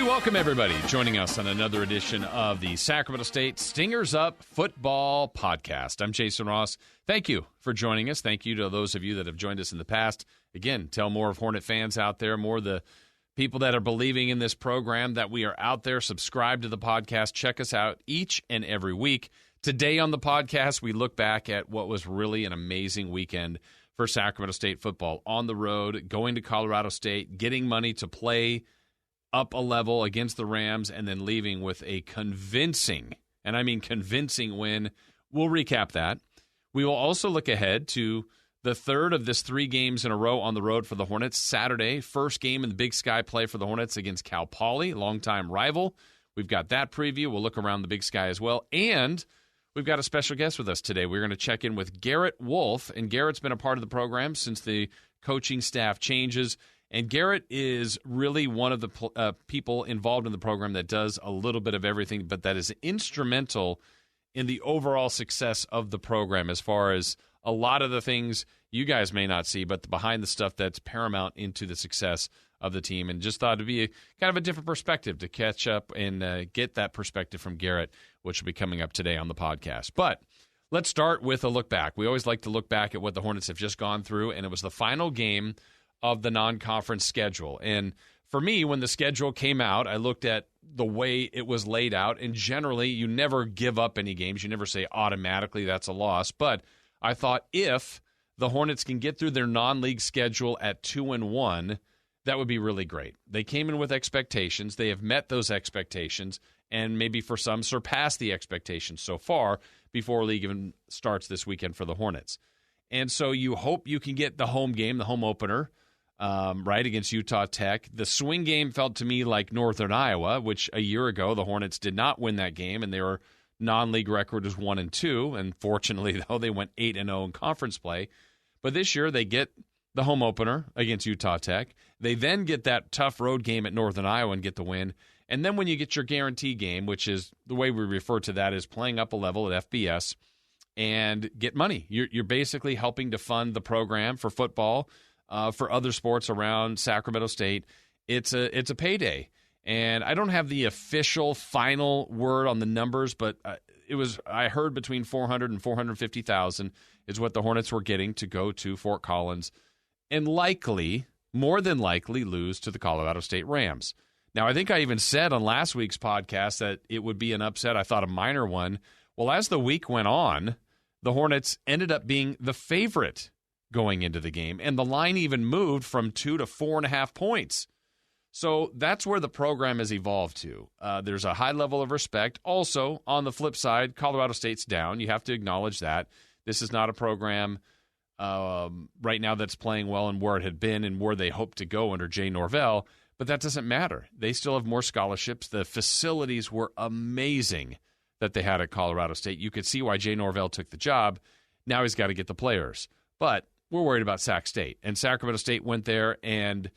We welcome everybody joining us on another edition of the Sacramento State Stingers Up Football Podcast. I'm Jason Ross. Thank you for joining us. Thank you to those of you that have joined us in the past. Again, tell more of Hornet fans out there, more of the people that are believing in this program, that we are out there. Subscribe to the podcast. Check us out each and every week. Today on the podcast, we look back at what was really an amazing weekend for Sacramento State football. On the road, going to Colorado State, getting money to play up a level against the Rams, and then leaving with a convincing, and I mean convincing win. We'll recap that. We will also look ahead to the third of this 3 games in a row on the road for the Hornets. Saturday, first game in the Big Sky play for the Hornets against Cal Poly, longtime rival. We've got that preview. We'll look around the Big Sky as well. And we've got a special guest with us today. We're going to check in with Garret Wolfe, and Garret's been a part of the program since the coaching staff changes. And Garret is really one of the people involved in the program that does a little bit of everything, but that is instrumental in the overall success of the program as far as a lot of the things you guys may not see, but behind the stuff that's paramount into the success of the team. And just thought it'd be kind of a different perspective to catch up and get that perspective from Garret, which will be coming up today on the podcast. But let's start with a look back. We always like to look back at what the Hornets have just gone through, and it was the final game of the non-conference schedule. And for me, when the schedule came out, I looked at the way it was laid out, and generally you never give up any games. You never say automatically that's a loss. But I thought if the Hornets can get through their non-league schedule at 2-1, that would be really great. They came in with expectations. They have met those expectations, and maybe for some surpassed the expectations so far before league even starts this weekend for the Hornets. And so you hope you can get the home game, the home opener, right, against Utah Tech. The swing game felt to me like Northern Iowa, which a year ago the Hornets did not win that game, and their non-league record is 1-2. And fortunately, though, they went 8-0 in conference play. But this year they get the home opener against Utah Tech. They then get that tough road game at Northern Iowa and get the win. And then when you get your guarantee game, which is the way we refer to that, is playing up a level at FBS and get money. You're basically helping to fund the program for football, for other sports around Sacramento State. It's a payday. And I don't have the official final word on the numbers, but I heard between 400 and 450,000 is what the Hornets were getting to go to Fort Collins and likely, more than likely, lose to the Colorado State Rams. Now, I think I even said on last week's podcast that it would be an upset. I thought a minor one. Well, as the week went on, the Hornets ended up being the favorite going into the game, and the line even moved from 2 to 4.5 points. So that's where the program has evolved to. There's a high level of respect. Also, on the flip side, Colorado State's down. You have to acknowledge that. This is not a program right now that's playing well and where it had been and where they hope to go under Jay Norvell, but that doesn't matter. They still have more scholarships. The facilities were amazing that they had at Colorado State. You could see why Jay Norvell took the job. Now he's got to get the players. But we're worried about Sac State. And Sacramento State went there, and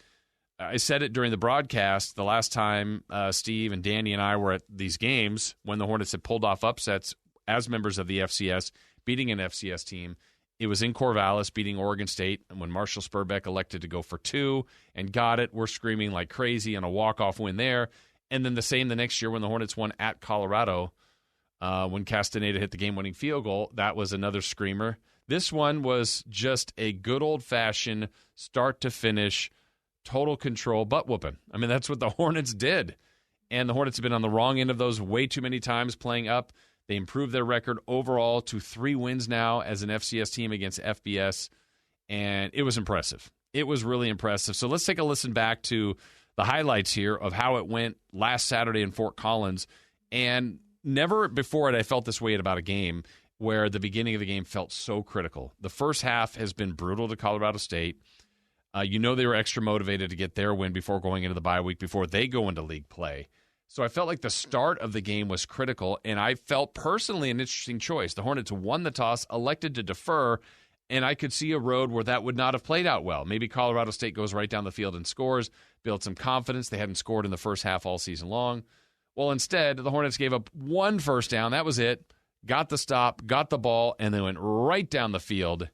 I said it during the broadcast the last time Steve and Danny and I were at these games when the Hornets had pulled off upsets as members of the FCS, beating an FCS team. It was in Corvallis, beating Oregon State, and when Marshall Spurbeck elected to go for 2 and got it, we're screaming like crazy on a walk-off win there. And then the same the next year when the Hornets won at Colorado, when Castaneda hit the game-winning field goal, that was another screamer. This one was just a good old-fashioned start-to-finish, total control butt-whooping. I mean, that's what the Hornets did. And the Hornets have been on the wrong end of those way too many times playing up. They improved their record overall to 3 wins now as an FCS team against FBS, and it was impressive. It was really impressive. So let's take a listen back to the highlights here of how it went last Saturday in Fort Collins. And never before had I felt this way about a game where the beginning of the game felt so critical. The first half has been brutal to Colorado State. They were extra motivated to get their win before going into the bye week, before they go into league play. So I felt like the start of the game was critical, and I felt personally an interesting choice. The Hornets won the toss, elected to defer, and I could see a road where that would not have played out well. Maybe Colorado State goes right down the field and scores, build some confidence. They hadn't scored in the first half all season long. Well, instead, the Hornets gave up 1 first down. That was it. Got the stop, got the ball, and they went right down the field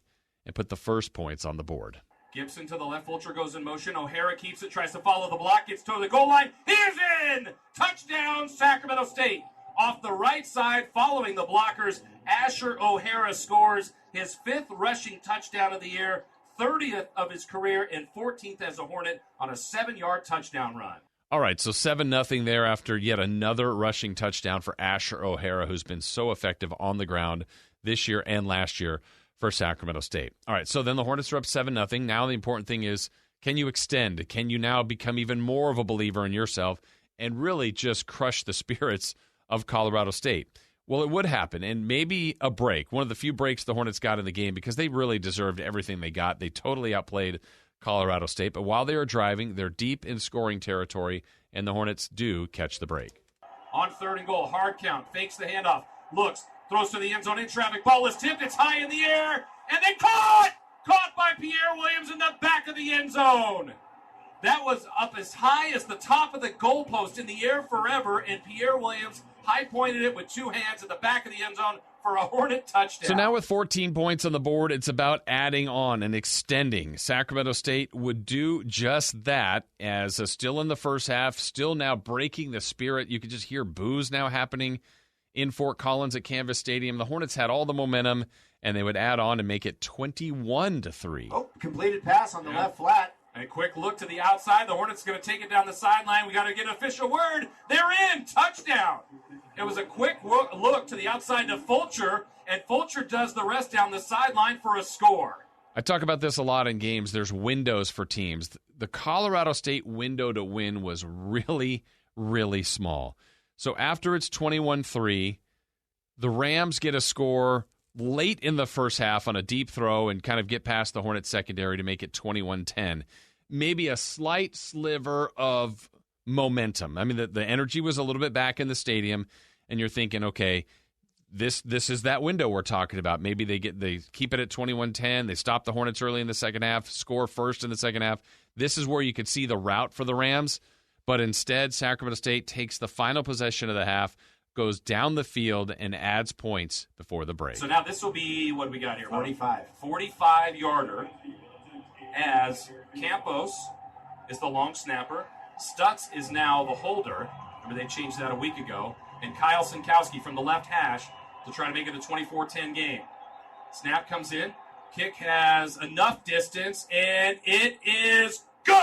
and put the first points on the board. Gibson to the left. Fulcher goes in motion. O'Hara keeps it, tries to follow the block, gets to the goal line. He is in! Touchdown, Sacramento State. Off the right side, following the blockers, Asher O'Hara scores his 5th rushing touchdown of the year, 30th of his career, and 14th as a Hornet on a 7-yard touchdown run. All right, so 7-0 there after yet another rushing touchdown for Asher O'Hara, who's been so effective on the ground this year and last year for Sacramento State. All right, so then the Hornets are up 7-0. Now the important thing is, can you extend? Can you now become even more of a believer in yourself and really just crush the spirits of Colorado State? Well, it would happen, and maybe a break. One of the few breaks the Hornets got in the game because they really deserved everything they got. They totally outplayed Colorado State, but while they are driving, they're deep in scoring territory, and the Hornets do catch the break. On 3rd and goal, hard count, fakes the handoff, looks, throws to the end zone in traffic, ball is tipped, it's high in the air, and then caught by Pierre Williams in the back of the end zone. That was up as high as the top of the goalpost, in the air forever, and Pierre Williams high-pointed it with 2 hands at the back of the end zone for a Hornet touchdown. So now with 14 points on the board, it's about adding on and extending. Sacramento State would do just that, as still in the first half, still now breaking the spirit. You could just hear boos now happening in Fort Collins at Canvas Stadium. The Hornets had all the momentum, and they would add on and make it 21-3. Oh, completed pass on the left flat. A quick look to the outside. The Hornets going to take it down the sideline. We got to get an official word. They're in. Touchdown. It was a quick look to the outside to Fulcher, and Fulcher does the rest down the sideline for a score. I talk about this a lot in games. There's windows for teams. The Colorado State window to win was really, really small. So after it's 21-3, the Rams get a score late in the first half on a deep throw and kind of get past the Hornets secondary to make it 21-10. Maybe a slight sliver of momentum. I mean, the energy was a little bit back in the stadium, and you're thinking, okay, this is that window we're talking about. Maybe they keep it at 21-10. They stop the Hornets early in the second half, score first in the second half. This is where you could see the route for the Rams, but instead Sacramento State takes the final possession of the half, goes down the field, and adds points before the break. So now this will be, what do we got here? 45. 45-yarder, as Campos is the long snapper. Stutz is now the holder. Remember, they changed that a week ago. And Kyle Sinkowski from the left hash to try to make it a 24-10 game. Snap comes in. Kick has enough distance, and it is good!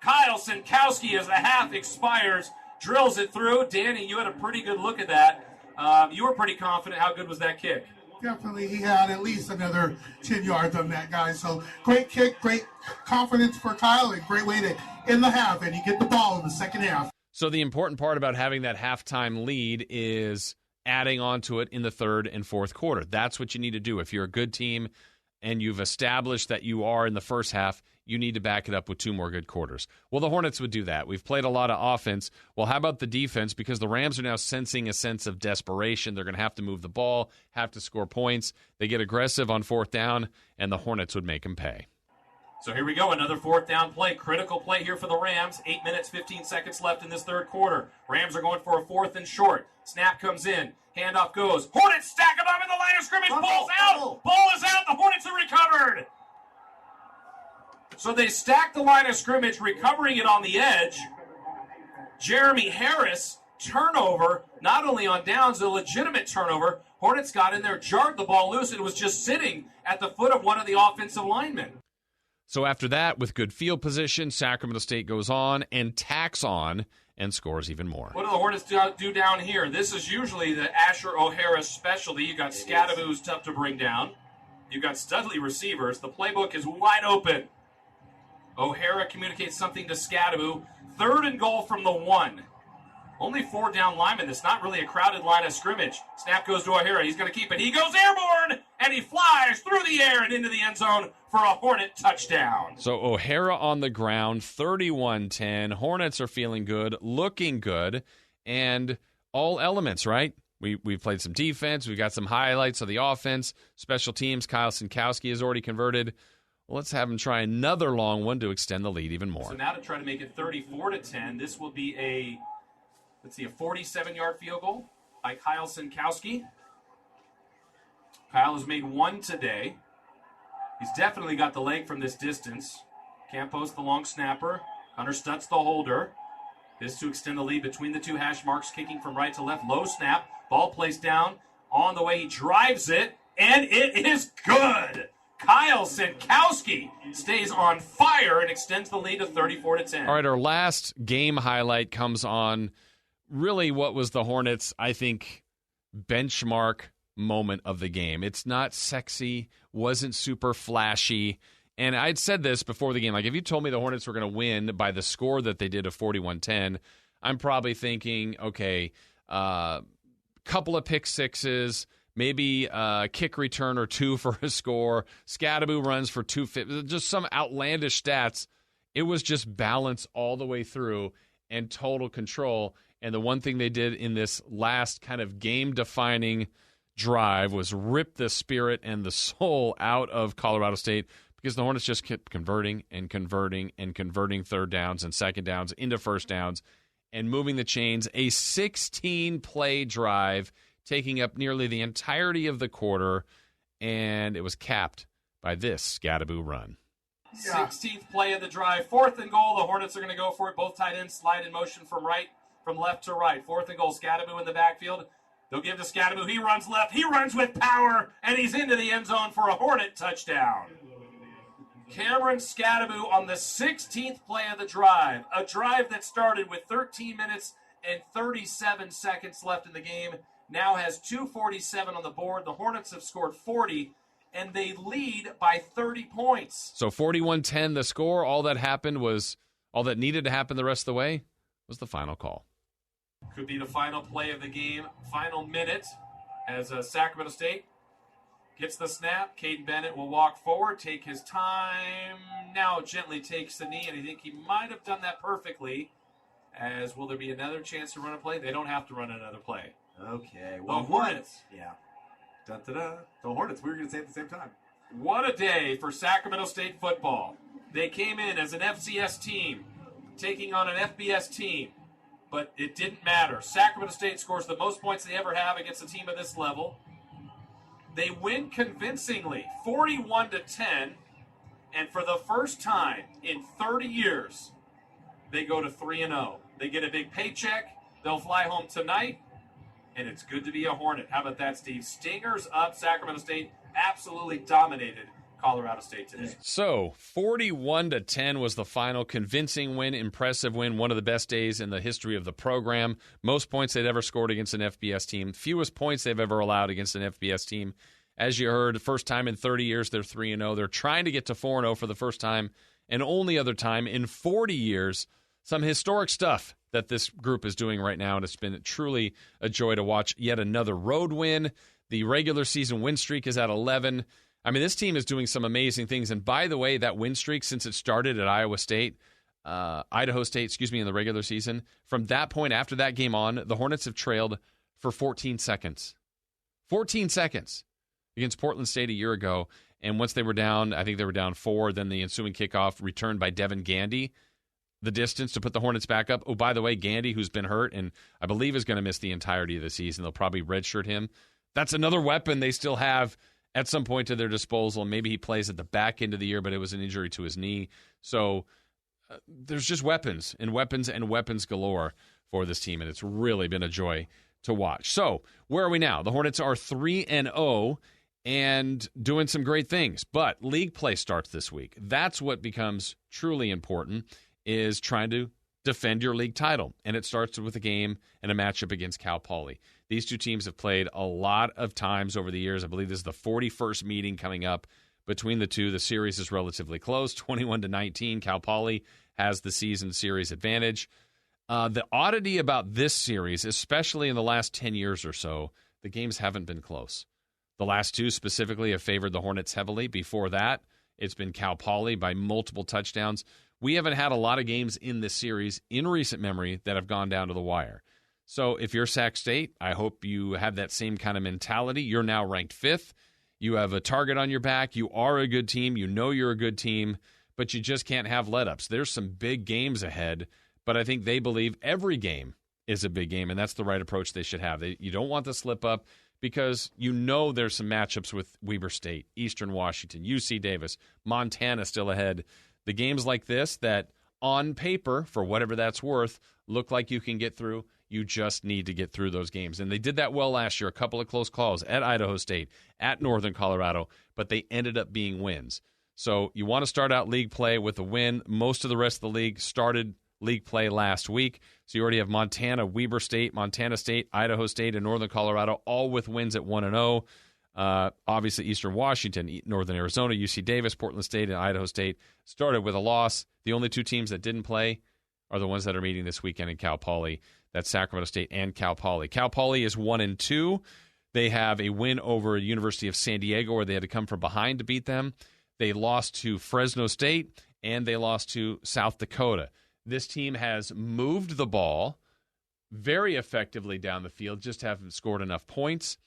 Kyle Sinkowski, as the half expires, drills it through. Danny, you had a pretty good look at that. You were pretty confident. How good was that kick? Definitely, he had at least another 10 yards on that guy. So great kick, great confidence for Kyle, and great way to end the half, and you get the ball in the second half. So the important part about having that halftime lead is adding on to it in the third and fourth quarter. That's what you need to do. If you're a good team and you've established that you are in the first half, you need to back it up with 2 more good quarters. Well, the Hornets would do that. We've played a lot of offense. Well, how about the defense? Because the Rams are now sensing a sense of desperation. They're going to have to move the ball, have to score points. They get aggressive on 4th down, and the Hornets would make them pay. So here we go, another 4th down play. Critical play here for the Rams. 8 minutes, 15 seconds left in this third quarter. Rams are going for a 4th and short. Snap comes in. Handoff goes. Hornets stack him up in the line of scrimmage. Ball's out. Ball is out. The Hornets are recovered. So they stack the line of scrimmage, recovering it on the edge. Jeremy Harris, turnover, not only on downs, a legitimate turnover. Hornets got in there, jarred the ball loose, and it was just sitting at the foot of one of the offensive linemen. So after that, with good field position, Sacramento State goes on and tacks on and scores even more. What do the Hornets do down here? This is usually the Asher O'Hara specialty. You got Scadaboo, who's tough to bring down. You got Studley receivers. The playbook is wide open. O'Hara communicates something to Scadaboo. 3rd and goal from the 1. Only 4 down linemen. It's not really a crowded line of scrimmage. Snap goes to O'Hara. He's going to keep it. He goes airborne, and he flies through the air and into the end zone for a Hornet touchdown. So O'Hara on the ground, 31-10. Hornets are feeling good, looking good, and all elements, right? We've played some defense. We've got some highlights of the offense. Special teams, Kyle Sinkowski has already converted. Well, let's have him try another long one to extend the lead even more. So now to try to make it 34-10, this will be a 47-yard field goal by Kyle Sinkowski. Kyle has made 1 today. He's definitely got the leg from this distance. Campos, the long snapper. Hunter Stutz, the holder. This to extend the lead between the two hash marks, kicking from right to left. Low snap. Ball placed down. On the way, he drives it, and it is good. Kyle Sienkowski stays on fire and extends the lead to 34-10. All right, our last game highlight comes on really what was the Hornets, I think, benchmark moment of the game. It's not sexy, wasn't super flashy. And I'd said this before the game. Like, if you told me the Hornets were going to win by the score that they did of 41-10, I'm probably thinking, okay, couple of pick sixes, maybe a kick return or two for a score. Scattaboo runs for 250. Just some outlandish stats. It was just balance all the way through and total control. And the one thing they did in this last kind of game-defining drive was rip the spirit and the soul out of Colorado State, because the Hornets just kept converting and converting and converting third downs and second downs into first downs and moving the chains. A 16-play drive taking up nearly the entirety of the quarter, and it was capped by this Scattaboo run. 16th play of the drive. 4th and goal. The Hornets are going to go for it. Both tight ends slide in motion from left to right. 4th and goal. Scattaboo in the backfield. They'll give to Scattaboo. He runs left. He runs with power, and he's into the end zone for a Hornet touchdown. Cameron Scattaboo on the 16th play of the drive. A drive that started with 13 minutes and 37 seconds left in the game. Now has 2:47 on the board. The Hornets have scored 40, and they lead by 30 points. So 41-10 the score. All that needed to happen the rest of the way was the final call. Could be the final play of the game, final minute, as Sacramento State gets the snap. Caden Bennett will walk forward, take his time, now gently takes the knee, and I think he might have done that perfectly. As will there be another chance to run a play? They don't have to run another play. Okay. Well, the Hornets. Yeah. Dun-da-da. The Hornets, we were going to say it at the same time. What a day for Sacramento State football. They came in as an FCS team, taking on an FBS team, but it didn't matter. Sacramento State scores the most points they ever have against a team of this level. They win convincingly, 41-10, and for the first time in 30 years, they go to 3-0. They get a big paycheck. They'll fly home tonight, and it's good to be a Hornet. How about that, Steve? Stingers up. Sacramento State absolutely dominated Colorado State today. So 41-10 was the final. Convincing win, impressive win, one of the best days in the history of the program. Most points they'd ever scored against an FBS team. Fewest points they've ever allowed against an FBS team. As you heard, first time in 30 years, they're 3-0. They're trying to get to 4-0 for the first time and only other time in 40 years. Some historic stuff that this group is doing right now, and it's been truly a joy to watch. Yet another road win. The regular season win streak is at 11. I mean, this team is doing some amazing things. And by the way, that win streak, since it started at Idaho State, in the regular season, from that point after that game on, the Hornets have trailed for 14 seconds. 14 seconds against Portland State a year ago. And once they were down, I think they were down 4, then the ensuing kickoff returned by Devin Gandy, the distance to put the Hornets back up. Oh, by the way, Gandy, who's been hurt and I believe is going to miss the entirety of the season. They'll probably redshirt him. That's another weapon they still have at some point to their disposal. Maybe he plays at the back end of the year, but it was an injury to his knee. So there's just weapons and weapons galore for this team, and it's really been a joy to watch. So where are we now? The Hornets are 3-0 and doing some great things, but league play starts this week. That's what becomes truly important, is trying to defend your league title, and it starts with a game and a matchup against Cal Poly. These two teams have played a lot of times over the years. I believe this is the 41st meeting coming up between the two. The series is relatively close, 21-19. Cal Poly has the season series advantage. The oddity about this series, especially in the last 10 years or so, the games haven't been close. The last two specifically have favored the Hornets heavily. Before that, it's been Cal Poly by multiple touchdowns. We haven't had a lot of games in this series in recent memory that have gone down to the wire. So if you're Sac State, I hope you have that same kind of mentality. You're now ranked 5th. You have a target on your back. You are a good team. You know you're a good team, but you just can't have let-ups. There's some big games ahead, but I think they believe every game is a big game, and that's the right approach they should have. You don't want the slip-up because there's some matchups with Weber State, Eastern Washington, UC Davis, Montana still ahead. The games like this that on paper, for whatever that's worth, look like you can get through, you just need to get through those games. And they did that well last year, a couple of close calls at Idaho State, at Northern Colorado, but they ended up being wins. So you want to start out league play with a win. Most of the rest of the league started league play last week. So you already have Montana, Weber State, Montana State, Idaho State, and Northern Colorado, all with wins at 1-0. Obviously, Eastern Washington, Northern Arizona, UC Davis, Portland State, and Idaho State started with a loss. The only two teams that didn't play are the ones that are meeting this weekend in Cal Poly. That's Sacramento State and Cal Poly. Cal Poly is 1-2. They have a win over University of San Diego, where they had to come from behind to beat them. They lost to Fresno State, and they lost to South Dakota. This team has moved the ball very effectively down the field, just haven't scored enough points.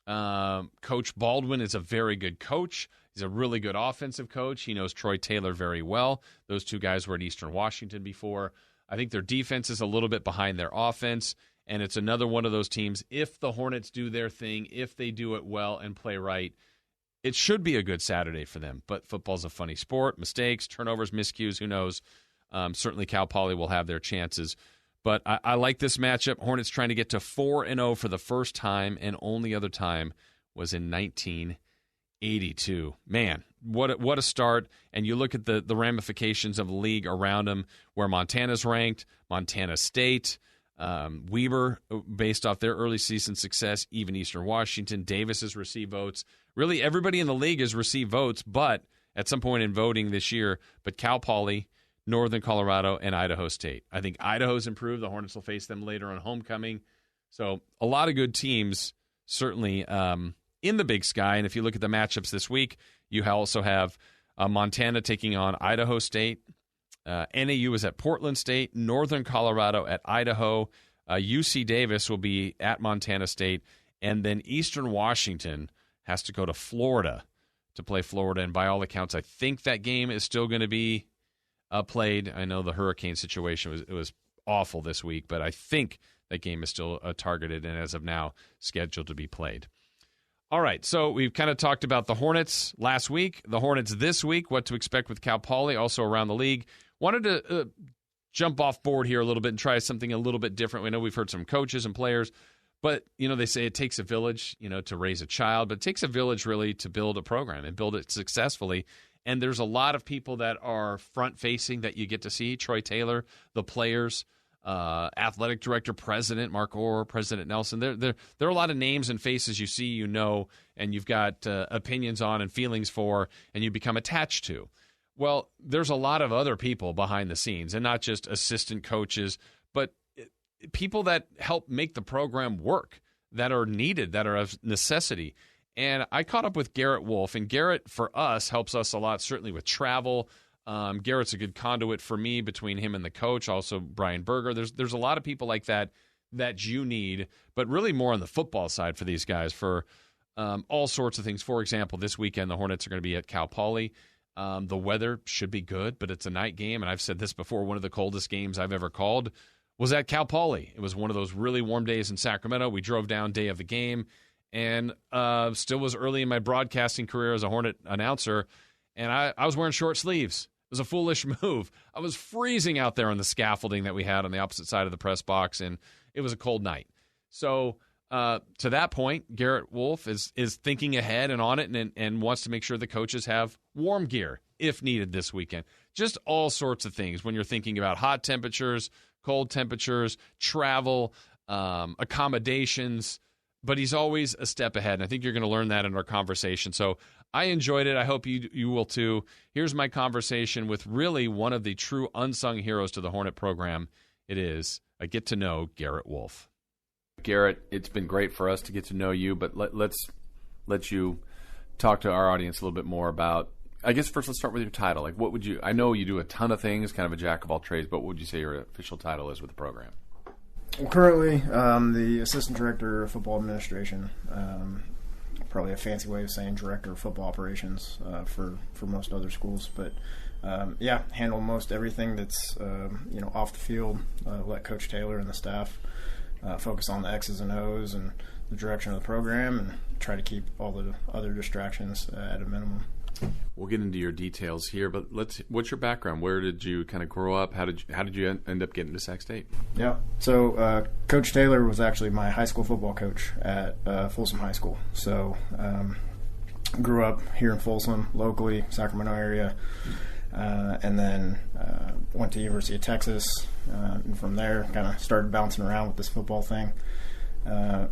Coach Baldwin is a very good coach. He's a really good offensive coach. He knows Troy Taylor very well. Those two guys were at Eastern Washington before. I think their defense is a little bit behind their offense, and it's another one of those teams. If the Hornets do their thing, if they do it well and play right, it should be a good Saturday for them. But football's a funny sport. Mistakes, turnovers, miscues, who knows? Certainly Cal Poly will have their chances. But I like this matchup. Hornets trying to get to 4-0 for the first time, and only other time was in 1982. Man, what a start. And you look at the ramifications of the league around them, where Montana's ranked, Montana State, Weber, based off their early season success, even Eastern Washington, Davis has received votes. Really, everybody in the league has received votes, but at some point in voting this year, but Cal Poly, Northern Colorado, and Idaho State. I think Idaho's improved. The Hornets will face them later on homecoming. So a lot of good teams, certainly in the Big Sky. And if you look at the matchups this week, you also have Montana taking on Idaho State. NAU is at Portland State. Northern Colorado at Idaho. UC Davis will be at Montana State. And then Eastern Washington has to go to Florida to play Florida. And by all accounts, I think that game is still going to be played. I know the hurricane situation was awful this week, but I think that game is still targeted and as of now scheduled to be played. All right, so we've kind of talked about the Hornets last week, the Hornets this week, what to expect with Cal Poly, also around the league. Wanted to jump off board here a little bit and try something a little bit different. We know we've heard some coaches and players, but they say it takes a village, to raise a child, but it takes a village really to build a program and build it successfully. And there's a lot of people that are front-facing that you get to see. Troy Taylor, the players, athletic director, president Mark Orr, President Nelson. There are a lot of names and faces you see, and you've got opinions on and feelings for, and you become attached to. Well, there's a lot of other people behind the scenes, and not just assistant coaches, but people that help make the program work, that are needed, that are of necessity. And I caught up with Garret Wolfe, and Garret, for us, helps us a lot, certainly with travel. Garrett's a good conduit for me between him and the coach, also Brian Berger. There's a lot of people like that you need, but really more on the football side for these guys for all sorts of things. For example, this weekend the Hornets are going to be at Cal Poly. The weather should be good, but it's a night game, and I've said this before, one of the coldest games I've ever called was at Cal Poly. It was one of those really warm days in Sacramento. We drove down day of the game, and still was early in my broadcasting career as a Hornet announcer, and I was wearing short sleeves. It was a foolish move. I was freezing out there on the scaffolding that we had on the opposite side of the press box, and it was a cold night. So to that point, Garret Wolfe is thinking ahead and on it and wants to make sure the coaches have warm gear if needed this weekend. Just all sorts of things when you're thinking about hot temperatures, cold temperatures, travel, accommodations, but he's always a step ahead, and I think you're going to learn that in our conversation. So I enjoyed it. I hope you will too. Here's my conversation with really one of the true unsung heroes to the Hornet program. It is I get to know Garret Wolfe. Garret, it's been great for us to get to know you, but let's let you talk to our audience a little bit more about, I guess first let's start with your title. Like, what would you, I know you do a ton of things, kind of a jack of all trades, but what would you say your official title is with the program? Well, currently, the Assistant Director of Football Administration, probably a fancy way of saying Director of Football Operations for most other schools. But, handle most everything that's, off the field, let Coach Taylor and the staff focus on the X's and O's and the direction of the program and try to keep all the other distractions at a minimum. We'll get into your details here, but what's your background? Where did you kind of grow up? How did you end up getting to Sac State? Yeah. So Coach Taylor was actually my high school football coach at Folsom High School. So grew up here in Folsom, locally, Sacramento area, and then went to University of Texas, and from there kind of started bouncing around with this football thing.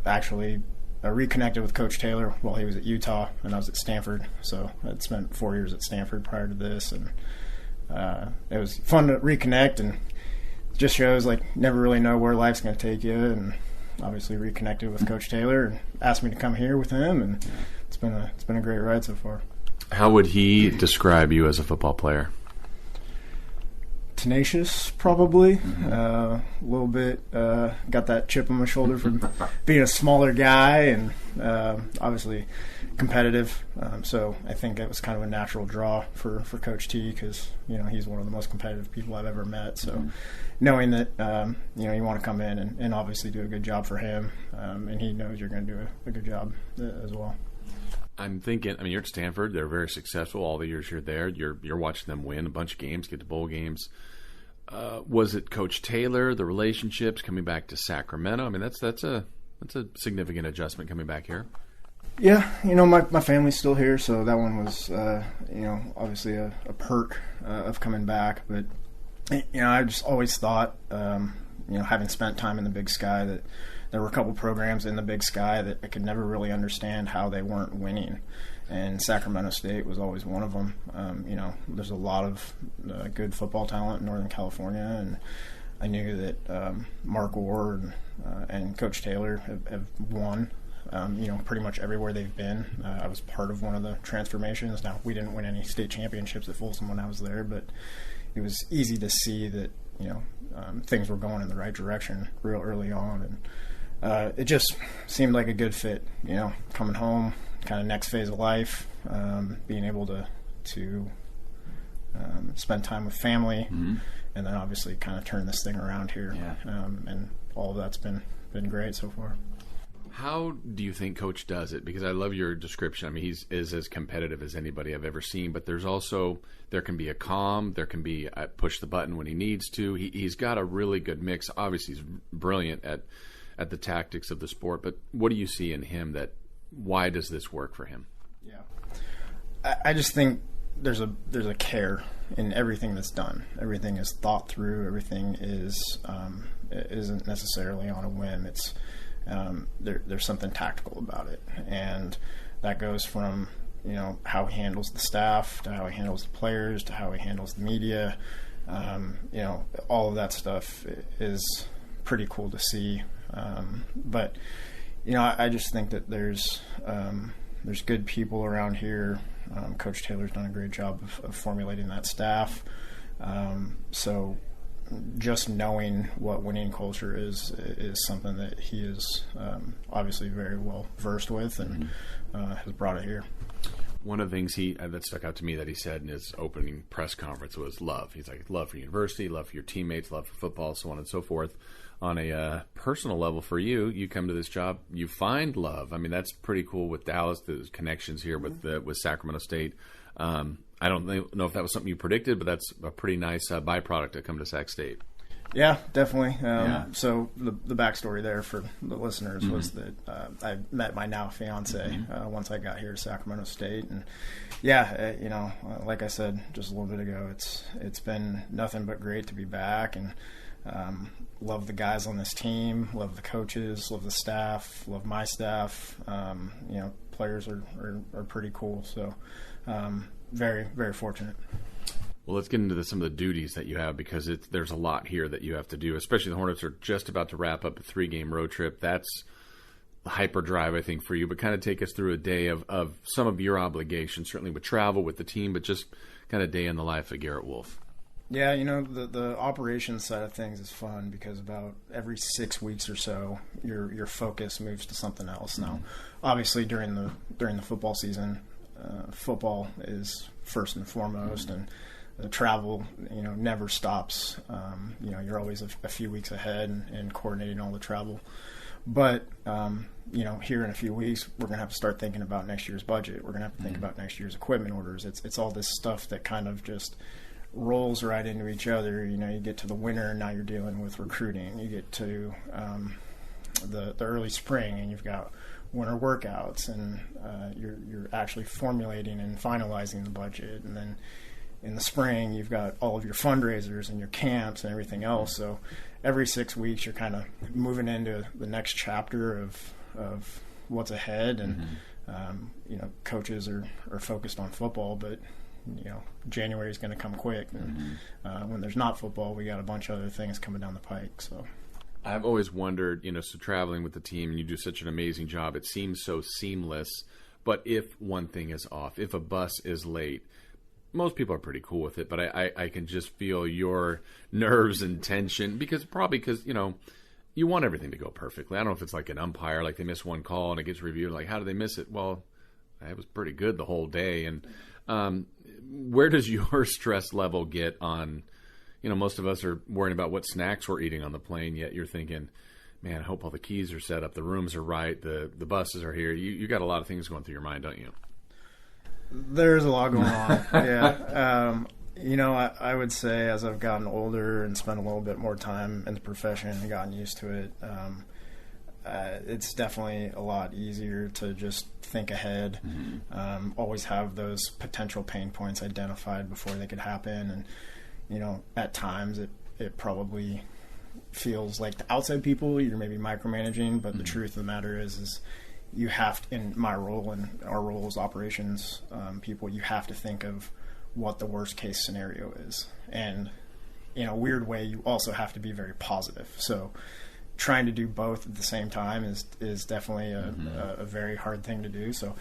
Actually reconnected with Coach Taylor while he was at Utah, and I was at Stanford. So I'd spent 4 years at Stanford prior to this, and it was fun to reconnect, and it just shows like never really know where life's going to take you. And obviously reconnected with Coach Taylor and asked me to come here with him, and it's been a great ride so far. How would he describe you as a football player? Tenacious, probably. A little bit got that chip on my shoulder from being a smaller guy, and obviously competitive. So I think it was kind of a natural draw for Coach T, because he's one of the most competitive people I've ever met. So knowing that you want to come in and obviously do a good job for him, and he knows you're going to do a good job as well. I'm thinking, you're at Stanford. They're very successful all the years you're there. You're watching them win a bunch of games, get to bowl games. Was it Coach Taylor, the relationships, coming back to Sacramento? That's a significant adjustment coming back here. Yeah, my family's still here, so that one was, obviously a perk of coming back. But, I just always thought, having spent time in the Big Sky, that there were a couple programs in the Big Sky that I could never really understand how they weren't winning. And Sacramento State was always one of them. There's a lot of good football talent in Northern California, and I knew that Mark Ward and Coach Taylor have won, pretty much everywhere they've been. I was part of one of the transformations. Now, we didn't win any state championships at Folsom when I was there, but it was easy to see that, things were going in the right direction real early on. And it just seemed like a good fit, coming home, kind of next phase of life, being able to spend time with family, and then obviously kind of turn this thing around here. Yeah. And all of that's been great so far. How do you think Coach does it? Because I love your description. He is as competitive as anybody I've ever seen, but there can be a calm, there can be a push the button when he needs to. He's got a really good mix. Obviously, he's brilliant at the tactics of the sport, but what do you see in him why does this work for him? Yeah, I just think there's a care in everything that's done. Everything is thought through. Everything isn't necessarily on a whim. It's there's something tactical about it, and that goes from how he handles the staff to how he handles the players to how he handles the media. All of that stuff is pretty cool to see. But I just think that there's good people around here. Coach Taylor's done a great job of formulating that staff. So just knowing what winning culture is something that he is obviously very well versed with, and has brought it here. One of the things that stuck out to me that he said in his opening press conference was love. He's like, love for university, love for your teammates, love for football, so on and so forth. On a personal level for you come to this job, you find love. That's pretty cool with Dallas, the connections here with Sacramento State. I don't know if that was something you predicted, but that's a pretty nice byproduct to come to Sac State. Yeah, definitely. So the backstory there for the listeners was that I met my now fiance once I got here to Sacramento State, and like I said just a little bit ago, it's been nothing but great to be back, and love the guys on this team, love the coaches, love the staff, love my staff. Players are pretty cool, so very, very fortunate. Well, let's get into some of the duties that you have, because there's a lot here that you have to do, especially the Hornets are just about to wrap up a 3-game road trip. That's a hyperdrive, I think, for you, but kind of take us through a day of some of your obligations, certainly with travel, with the team, but just kind of day in the life of Garret Wolfe. Yeah, the operations side of things is fun, because about every 6 weeks or so, your focus moves to something else. Now, obviously during the football season, football is first and foremost, and the travel, never stops. You're always a few weeks ahead and coordinating all the travel. But, here in a few weeks, we're going to have to start thinking about next year's budget. We're going to have to think about next year's equipment orders. It's all this stuff that kind of just rolls right into each other. You get to the winter, and now you're dealing with recruiting. You get to the early spring, and you've got winter workouts, and you're actually formulating and finalizing the budget. And then in the spring, you've got all of your fundraisers and your camps and everything else. So every 6 weeks, you're kind of moving into the next chapter of what's ahead. And, coaches are focused on football, but, January is going to come quick. And when there's not football, we got a bunch of other things coming down the pike. So I've always wondered, so traveling with the team, and you do such an amazing job. It seems so seamless. But if one thing is off, if a bus is late, most people are pretty cool with it, but I can just feel your nerves and tension because you want everything to go perfectly. I don't know if it's like an umpire, like they miss one call and it gets reviewed. Like, how did they miss it? Well, it was pretty good the whole day. And where does your stress level get on, most of us are worrying about what snacks we're eating on the plane, yet you're thinking, man, I hope all the keys are set up, the rooms are right, the buses are here. You got a lot of things going through your mind, don't you? There's a lot going on. Yeah. I would say as I've gotten older and spent a little bit more time in the profession and gotten used to it, it's definitely a lot easier to just think ahead, always have those potential pain points identified before they could happen. And, at times it probably feels like the outside people, you're maybe micromanaging, but the truth of the matter is you have to, in my role and our role as operations people, you have to think of what the worst case scenario is. And in a weird way, you also have to be very positive. So trying to do both at the same time is definitely a very hard thing to do. So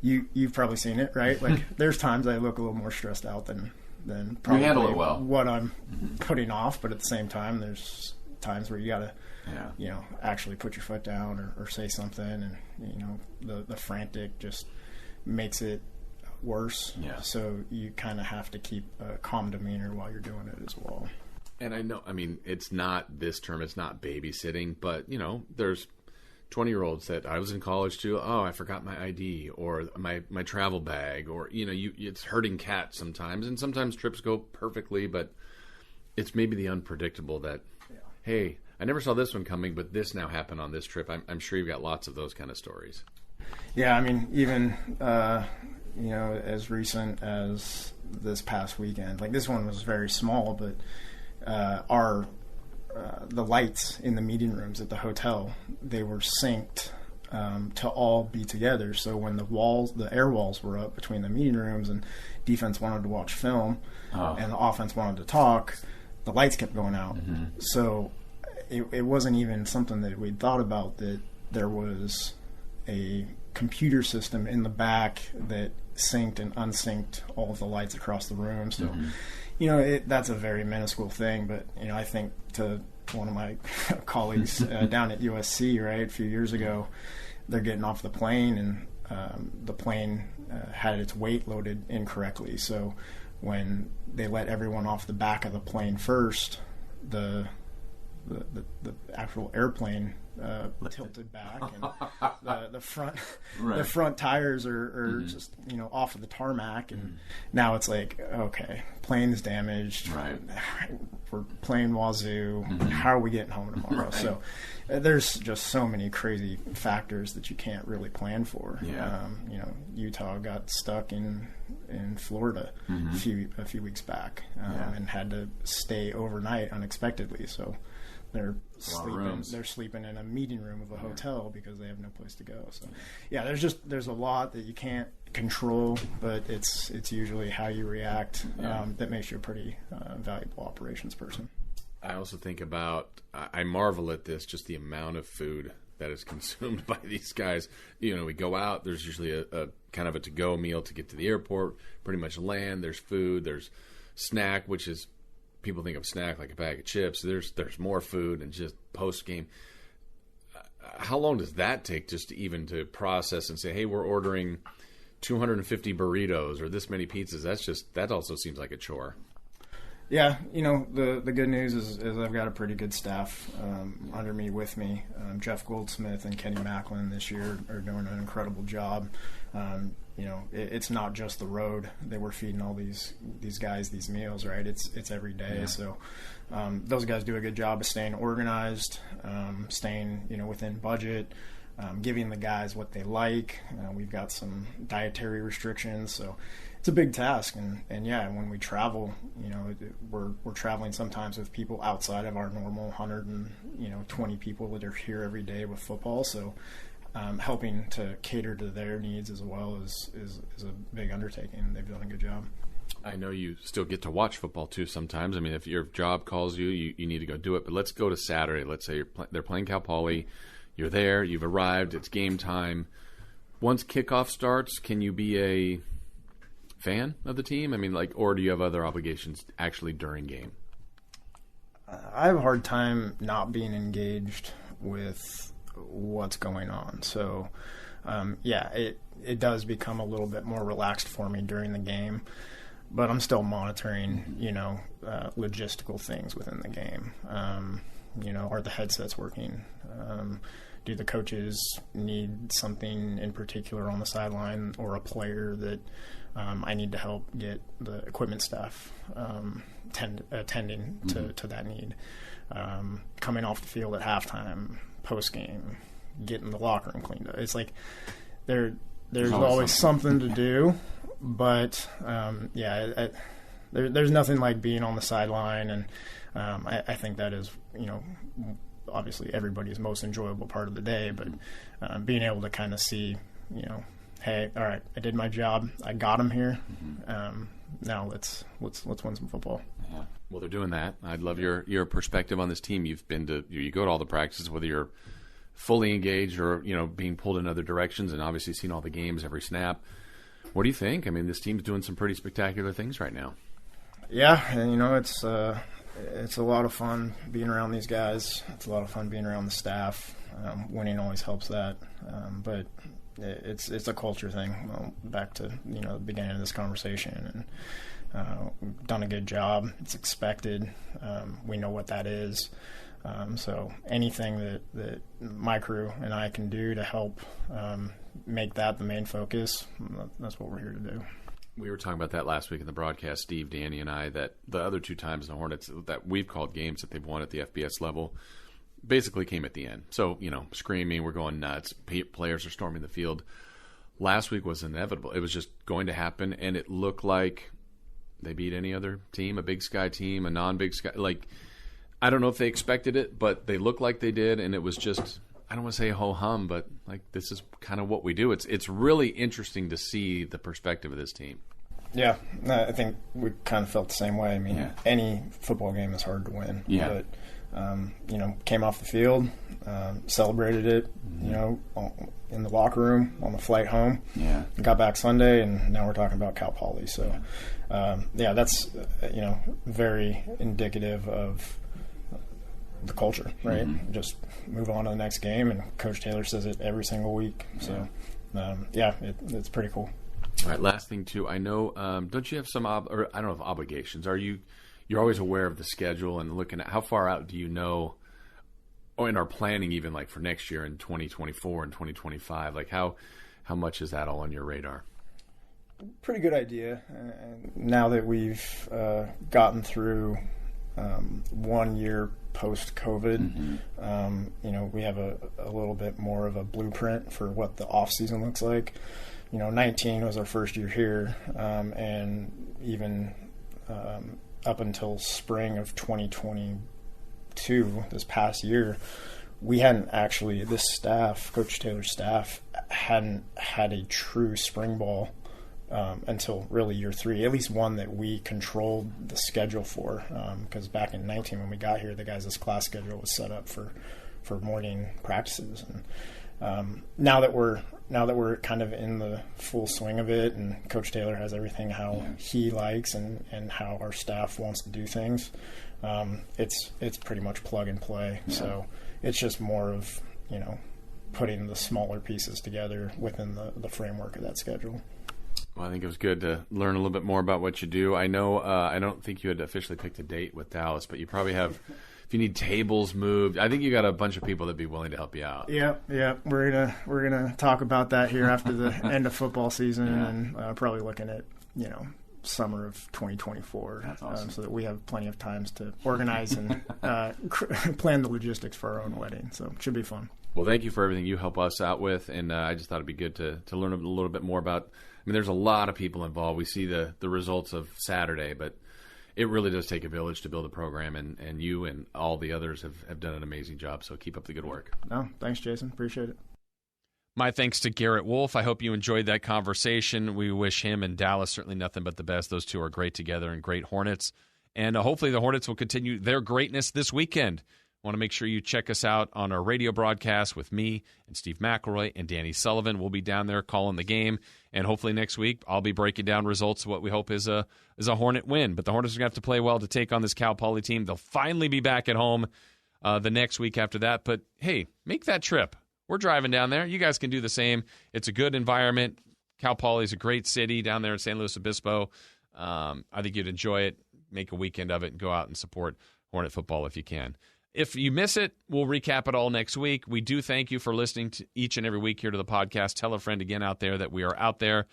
you've probably seen it, right? Like there's times I look a little more stressed out than probably you handle it well. What I'm putting off. But at the same time, there's times where you got to actually put your foot down or say something, and the frantic just makes it worse. Yeah. So you kind of have to keep a calm demeanor while you're doing it as well. And it's not this term, it's not babysitting, but there's 20-year-olds that I was in college too. Oh, I forgot my ID or my travel bag, or it's herding cats sometimes, and sometimes trips go perfectly, but it's maybe the unpredictable that. Hey, I never saw this one coming, but this now happened on this trip. I'm sure you've got lots of those kind of stories. Yeah, even, as recent as this past weekend, like this one was very small, but the lights in the meeting rooms at the hotel, they were synced to all be together. So when the air walls were up between the meeting rooms and defense wanted to watch film and the offense wanted to talk, the lights kept going out. So it wasn't even something that we'd thought about, that there was a computer system in the back that synced and unsynced all of the lights across the room. So, that's a very minuscule thing, but, I think to one of my colleagues down at USC, right, a few years ago, they're getting off the plane and the plane had its weight loaded incorrectly. So when they let everyone off the back of the plane first, the actual airplane tilted back, and the front tires are just off of the tarmac, and now it's like, okay, plane's damaged, right? We're playing Wazoo. How are we getting home tomorrow? Right. So there's just so many crazy factors that you can't really plan for. Utah got stuck in Florida a few weeks back and had to stay overnight unexpectedly. So they're sleeping in a meeting room of a hotel because they have no place to go. So there's a lot that you can't control, but it's usually how you react that makes you a pretty valuable operations person. I also think about, I marvel at this, just the amount of food that is consumed by these guys. We go out, there's usually a kind of a to-go meal to get to the airport, pretty much land, there's food, there's snack, which is, people think of snack like a bag of chips. There's more food, and just post-game. How long does that take just to process and say, hey, we're ordering 250 burritos or this many pizzas? That also seems like a chore. Yeah, the good news is I've got a pretty good staff under me, with me. Jeff Goldsmith and Kenny Macklin this year are doing an incredible job. It's not just the road that we're feeding all these guys these meals, right? It's every day. Yeah. So those guys do a good job of staying organized, staying within budget, giving the guys what they like. We've got some dietary restrictions, so it's a big task. And yeah, when we travel, we're traveling sometimes with people outside of our normal 120 people that are here every day with football. So helping to cater to their needs as well is a big undertaking. They've done a good job. I know you still get to watch football too sometimes. I mean, if your job calls you, you need to go do it. But let's go to Saturday. Let's say they're playing Cal Poly. You're there. You've arrived. It's game time. Once kickoff starts, can you be a fan of the team? I mean, or do you have other obligations actually during game? I have a hard time not being engaged with what's going on. So, it does become a little bit more relaxed for me during the game, but I'm still monitoring, logistical things within the game. Are the headsets working? Do the coaches need something in particular on the sideline, or a player that I need to help get the equipment staff attending to that need? Coming off the field at halftime, post game, getting the locker room cleaned up. It's like there's always something to do, but there's nothing like being on the sideline, and I think that is obviously everybody's most enjoyable part of the day. But being able to kind of see, hey, all right, I did my job, I got them here. Now let's win some football. Yeah. Well, they're doing that. I'd love your perspective on this team. You go to all the practices, whether you're fully engaged or being pulled in other directions, and obviously seen all the games, every snap. What do you think? I mean, this team's doing some pretty spectacular things right now. Yeah, and it's a lot of fun being around these guys. It's a lot of fun being around the staff. Winning always helps that, but it's a culture thing. Well, back to the beginning of this conversation, and we've done a good job. It's expected. We know what that is. So anything that my crew and I can do to help make that the main focus, that's what we're here to do. We were talking about that last week in the broadcast, Steve, Danny, and I, that the other two times in the Hornets that we've called games that they've won at the FBS level basically came at the end. So, screaming, we're going nuts, players are storming the field. Last week was inevitable. It was just going to happen, and it looked like they beat any other team, a Big Sky team, a non-Big Sky. I don't know if they expected it, but they looked like they did, and it was just, I don't want to say ho-hum, but this is kind of what we do. It's really interesting to see the perspective of this team. Yeah, I think we kind of felt the same way. I mean, any football game is hard to win. Yeah. But, came off the field, celebrated it, in the locker room on the flight home. Yeah. Got back Sunday, and now we're talking about Cal Poly. So, that's, very indicative of the culture, right? Mm-hmm. Just move on to the next game, and Coach Taylor says it every single week. So, it's pretty cool. All right, last thing too. I know, don't you have some I don't know if obligations? You're always aware of the schedule and looking at how far out do you know, or in our planning even for next year in 2024 and 2025? How much is that all on your radar? Pretty good idea. Now that we've gotten through 1 year post-COVID, we have a little bit more of a blueprint for what the off season looks like. 19 was our first year here, and even up until spring of 2022, this past year, we hadn't actually, this staff, Coach Taylor's staff, hadn't had a true spring ball until really year 3, at least one that we controlled the schedule for, because back in 19 when we got here, the guys' class schedule was set up for morning practices, and now that we're kind of in the full swing of it, and Coach Taylor has everything how he likes and how our staff wants to do things, it's pretty much plug and play. Yeah. So it's just more of putting the smaller pieces together within the framework of that schedule. Well, I think it was good to learn a little bit more about what you do. I know I don't think you had officially picked a date with Dallas, but you probably have, if you need tables moved, I think you got a bunch of people that'd be willing to help you out. Yeah. We're gonna talk about that here after the end of football season, and probably looking at summer of 2024. That's awesome. So that we have plenty of times to organize and plan the logistics for our own wedding. So it should be fun. Well, thank you for everything you help us out with, and I just thought it'd be good to learn a little bit more about. I mean, there's a lot of people involved. We see the results of Saturday, but it really does take a village to build a program, and you and all the others have done an amazing job. So keep up the good work. No, thanks, Jason. Appreciate it. My thanks to Garret Wolfe. I hope you enjoyed that conversation. We wish him and Dallas certainly nothing but the best. Those two are great together and great Hornets. And hopefully the Hornets will continue their greatness this weekend. I want to make sure you check us out on our radio broadcast with me and Steve McElroy and Danny Sullivan. We'll be down there calling the game. And hopefully next week I'll be breaking down results of what we hope is a Hornet win. But the Hornets are going to have to play well to take on this Cal Poly team. They'll finally be back at home the next week after that. But, hey, make that trip. We're driving down there. You guys can do the same. It's a good environment. Cal Poly is a great city down there in San Luis Obispo. I think you'd enjoy it. Make a weekend of it and go out and support Hornet football if you can. If you miss it, we'll recap it all next week. We do thank you for listening to each and every week here to the podcast. Tell a friend again out there that we are out there.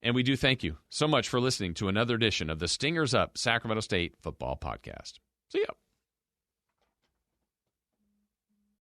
And we do thank you so much for listening to another edition of the Stingers Up Sacramento State Football Podcast. See ya.